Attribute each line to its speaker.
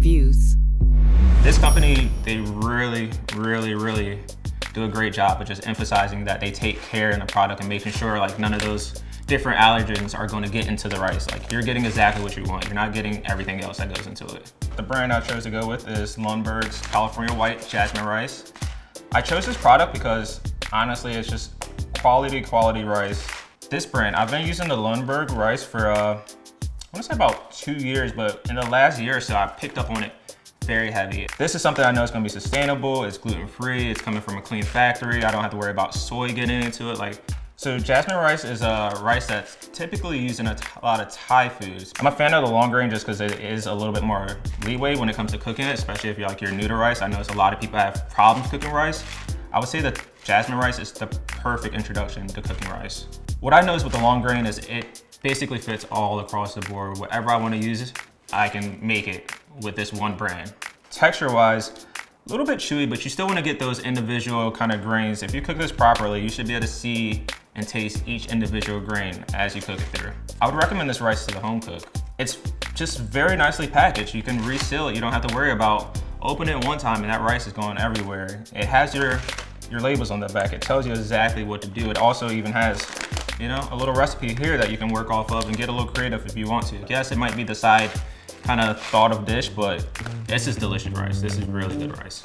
Speaker 1: reviews.
Speaker 2: This company, they really do a great job of just emphasizing that they take care in the product and making sure like none of those different allergens are going to get into the rice. Like you're getting exactly what you want. You're not getting everything else that goes into it. The brand I chose to go with is Lundberg's California White Jasmine rice. I chose this product because honestly, it's just quality rice. This brand, I've been using the Lundberg rice for I want to say about 2 years, but in the last year or so, I picked up on it very heavy. This is something I know is going to be sustainable. It's gluten-free. It's coming from a clean factory. I don't have to worry about soy getting into it. So jasmine rice is a rice that's typically used in a lot of Thai foods. I'm a fan of the long grain just because it is a little bit more leeway when it comes to cooking it, especially if you're new to rice. I notice a lot of people have problems cooking rice. I would say that jasmine rice is the perfect introduction to cooking rice. What I noticed with the long grain is it basically fits all across the board. Whatever I want to use, I can make it with this one brand. Texture-wise, a little bit chewy, but you still want to get those individual kind of grains. If you cook this properly, you should be able to see and taste each individual grain as you cook it through. I would recommend this rice to the home cook. It's just very nicely packaged. You can reseal it. You don't have to worry about opening it one time and that rice is going everywhere. It has your labels on the back. It tells you exactly what to do. It also even has, a little recipe here that you can work off of and get a little creative if you want to. Yes, it might be the side kind of thought of dish, but this is delicious rice. This is really good rice.